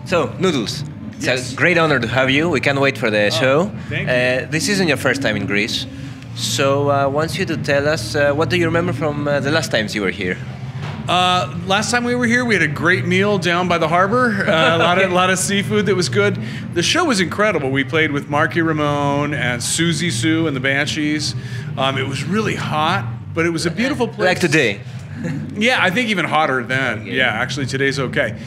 So, Noodles, it's Yes. a great honor to have you. We can't wait for the show. thank you. This isn't your first time in Greece. So, I want you to tell us, what do you remember from the last times you were here? Last time we were here, we had a great meal down by the harbor. A lot of seafood that was good. The show was incredible. We played with Marky Ramone and Susie Sue and the Banshees. It was really hot, but it was a beautiful place. Like today. Yeah, I think even hotter then. Okay. Yeah, actually today's okay.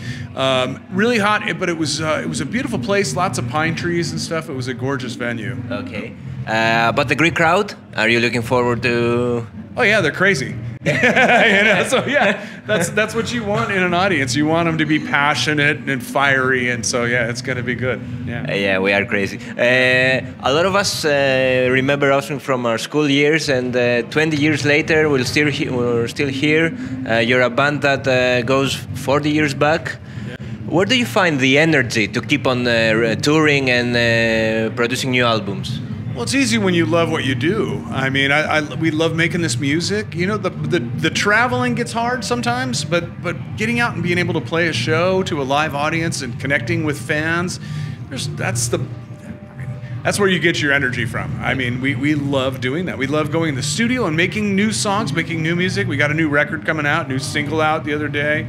Really hot, but it was a beautiful place. Lots of pine trees and stuff. It was a gorgeous venue. Okay. But the Greek crowd, are you looking forward to... Oh yeah, they're crazy. So yeah, that's what you want in an audience. You want them to be passionate and fiery, and so yeah, it's gonna be good. Yeah. Yeah, we are crazy. A lot of us remember Offspring from our school years, and 20 years later, we're still here. You're a band that goes 40 years back. Yeah. Where do you find the energy to keep on touring and producing new albums? Well, it's easy when you love what you do. I mean, we love making this music. You know, the traveling gets hard sometimes, but getting out and being able to play a show to a live audience and connecting with fans, that's where you get your energy from. I mean, we love doing that. We love going in the studio and making new songs, making new music. We got a new record coming out, new single out the other day.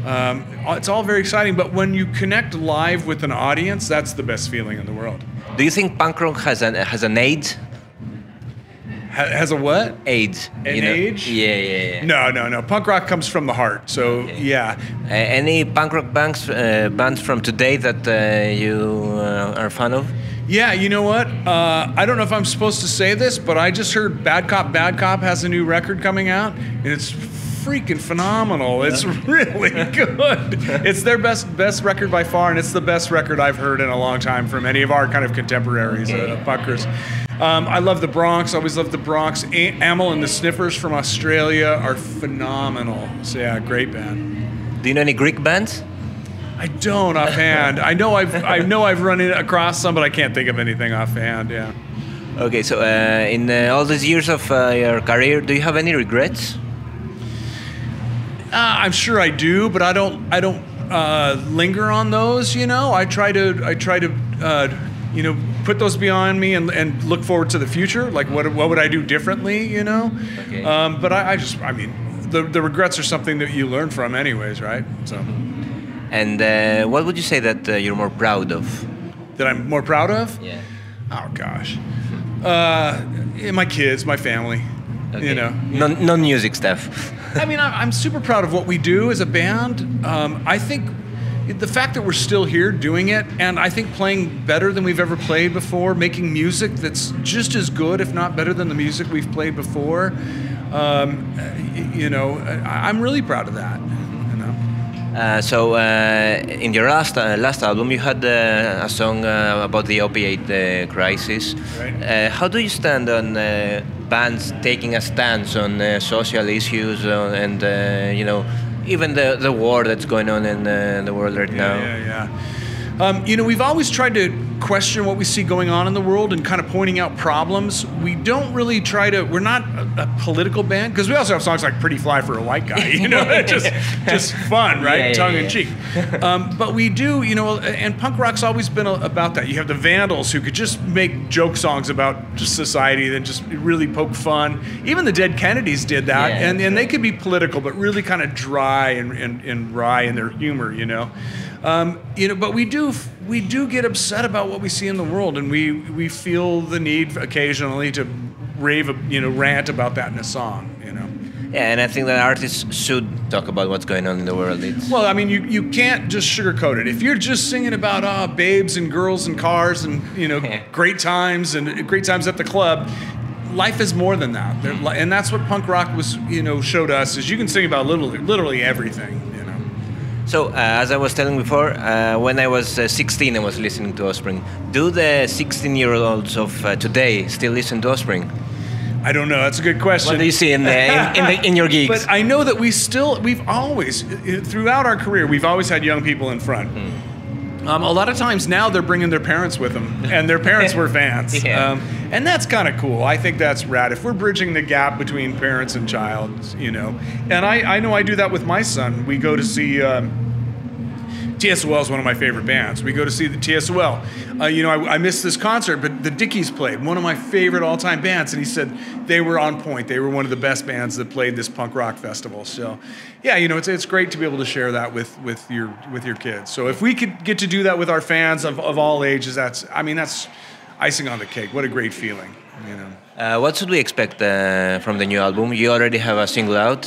It's all very exciting, but when you connect live with an audience, that's the best feeling in the world. Do you think punk rock has an age? Has a what? Age. An age? Yeah. No. Punk rock comes from the heart. So yeah. Any punk rock bands from today that you are a fan of? Yeah, you know what? I don't know if I'm supposed to say this, but I just heard Bad Cop has a new record coming out, and it's freaking phenomenal. It's really good. It's their best record by far, and it's the best record I've heard in a long time from any of our kind of contemporaries, punkers. I love the Bronx. I always loved the Bronx. Amel and the Sniffers from Australia are phenomenal. So yeah, great band. Do you know any Greek bands? I don't offhand. I know I've run across some, but I can't think of anything offhand. Yeah. Okay, so in all these years of your career, do you have any regrets? I'm sure I do, but I don't linger on those. You know, I try to put those behind me and look forward to the future. Like what would I do differently? You know, Okay. But I mean, the regrets are something that you learn from, anyways, right? So. And what would you say that you're more proud of? That I'm more proud of? Yeah. Oh gosh, my kids, my family. Okay. You know, non-music stuff. I mean, I'm super proud of what we do as a band. I think the fact that we're still here doing it, and I think playing better than we've ever played before, making music that's just as good, if not better than the music we've played before, I'm really proud of that. So in your last album, you had a song about the opiate crisis. Right. How do you stand on bands taking a stance on social issues and even the war that's going on in the world right now? Yeah. We've always tried to question what we see going on in the world and kind of pointing out problems. We don't really we're not a political band, because we also have songs like Pretty Fly for a White Guy, just fun, right? Yeah, Tongue in cheek. But we do, and punk rock's always been about that. You have the Vandals, who could just make joke songs about just society that just really poke fun. Even the Dead Kennedys did that, and they could be political, but really kind of dry and wry in their humor, but we do get upset about what we see in the world, and we feel the need occasionally to rant about that in a song, Yeah, and I think that artists should talk about what's going on in the world. Well, I mean, you can't just sugarcoat it. If you're just singing about babes and girls and cars and great times at the club, life is more than that. And that's what punk rock was showed us, is you can sing about literally everything. So, as I was telling before, when I was 16, I was listening to Offspring. Do the 16-year-olds of today still listen to Offspring? I don't know. That's a good question. What do you see in your gigs? But I know that we've always, throughout our career, we've always had young people in front. A lot of times now they're bringing their parents with them, and their parents were fans. Yeah. And that's kind of cool. I think that's rad. If we're bridging the gap between parents and child, And I know I do that with my son. We go to see TSOL is one of my favorite bands. We go to see the TSOL. I missed this concert, but the Dickies played, one of my favorite all-time bands, and he said they were on point. They were one of the best bands that played this punk rock festival. So, yeah, it's great to be able to share that with your kids. So if we could get to do that with our fans of all ages, that's icing on the cake. What a great feeling, What should we expect from the new album? You already have a single out.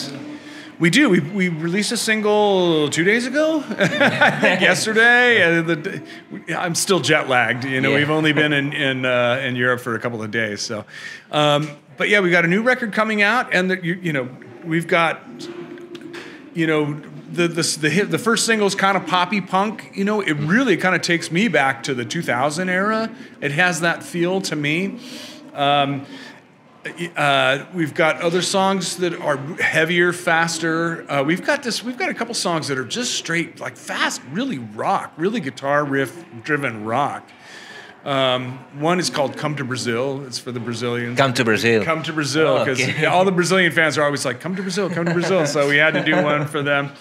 We do. We released a single 2 days ago, I think yesterday. I'm still jet lagged. We've only been in Europe for a couple of days. So, but yeah, we got a new record coming out, and we've got the first single is kind of poppy punk. It really kind of takes me back to the 2000 era. It has that feel to me. We've got other songs that are heavier, faster. We've got a couple songs that are just straight, like fast, really rock, really guitar riff driven rock. One is called "Come to Brazil." It's for the Brazilians. Come to Brazil. Come to Brazil, because all the Brazilian fans are always like, "Come to Brazil, come to Brazil." So we had to do one for them.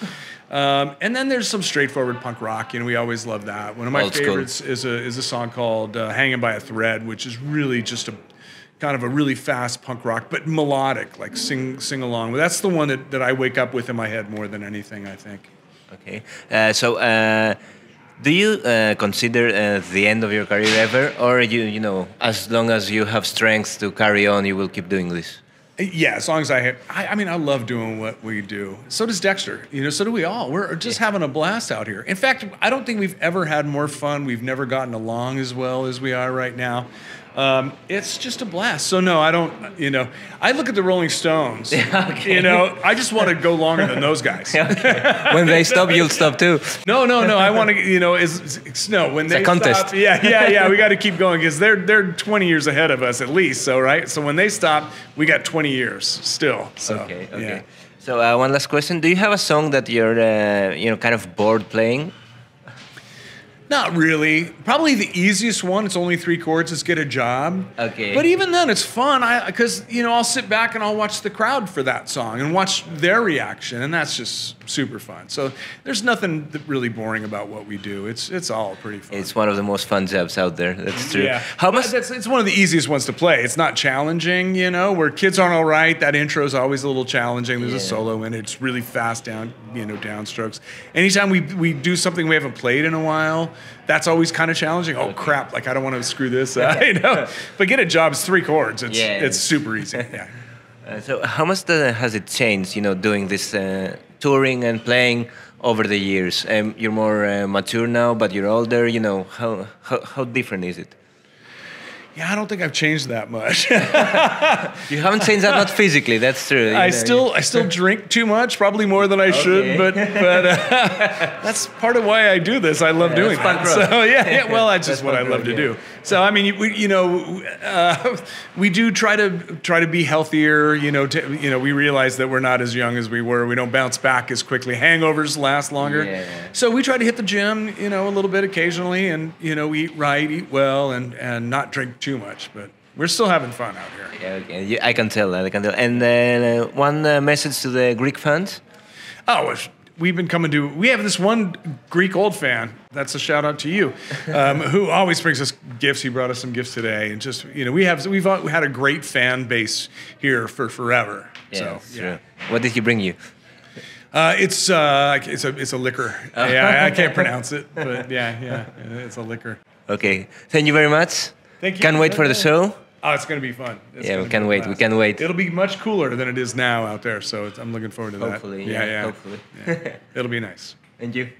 And then there's some straightforward punk rock. We always love that. One of my favorites is a song called "Hanging by a Thread," which is really just kind of a really fast punk rock, but melodic, like sing along. Well, that's the one that I wake up with in my head more than anything, I think. Okay. Do you consider the end of your career ever, or as long as you have strength to carry on, you will keep doing this? Yeah, as long as I have. I love doing what we do. So does Dexter. So do we all. We're just having a blast out here. In fact, I don't think we've ever had more fun. We've never gotten along as well as we are right now. It's just a blast. So no, I don't, I look at the Rolling Stones, I just want to go longer than those guys. When they stop, you'll stop too. No, I want to, when they it's a contest. Stop, yeah, we got to keep going because they're 20 years ahead of us at least. So, right. So when they stop, we got 20 years still. So, okay. Yeah. So one last question. Do you have a song that you're, kind of bored playing? Not really. Probably the easiest one, it's only 3 chords, is Get a Job. Okay. But even then, it's fun, because, I'll sit back and I'll watch the crowd for that song and watch their reaction, and that's just super fun. So there's nothing really boring about what we do. It's all pretty fun. It's one of the most fun jobs out there, that's true. Yeah. It's one of the easiest ones to play. It's not challenging, where kids aren't all right, that intro is always a little challenging. There's a solo in it. It's really fast downstrokes. Anytime we do something we haven't played in a while, that's always kind of challenging. Oh, crap, like I don't want to screw this up. But Get a Job is 3 chords. It's super easy. Yeah. So how much has it changed, doing this touring and playing over the years? You're more mature now, but you're older. How different is it? Yeah, I don't think I've changed that much. You haven't changed that much physically. That's true. I still drink too much, probably more than I should. But that's part of why I do this. I love doing that. So well, that's just what I love to do. So I mean, we do try to be healthier. We realize that we're not as young as we were. We don't bounce back as quickly. Hangovers last longer. Yeah. So we try to hit the gym, a little bit occasionally, and eat right, eat well, and not drink too much, but we're still having fun out here. Yeah, okay. I can tell that. And one message to the Greek fans? Oh, we've been coming to. We have this one Greek old fan. That's a shout out to you, who always brings us gifts. He brought us some gifts today, and just we've had a great fan base here for forever. Yeah, so true. What did he bring you? It's a liquor. I can't pronounce it, but yeah, it's a liquor. Okay, thank you very much. Thank you. Can't wait for the show. Oh, it's going to be fun. We can't wait. We can't wait. It'll be much cooler than it is now out there, so I'm looking forward to that. Hopefully. Hopefully. Yeah. It'll be nice. Thank you.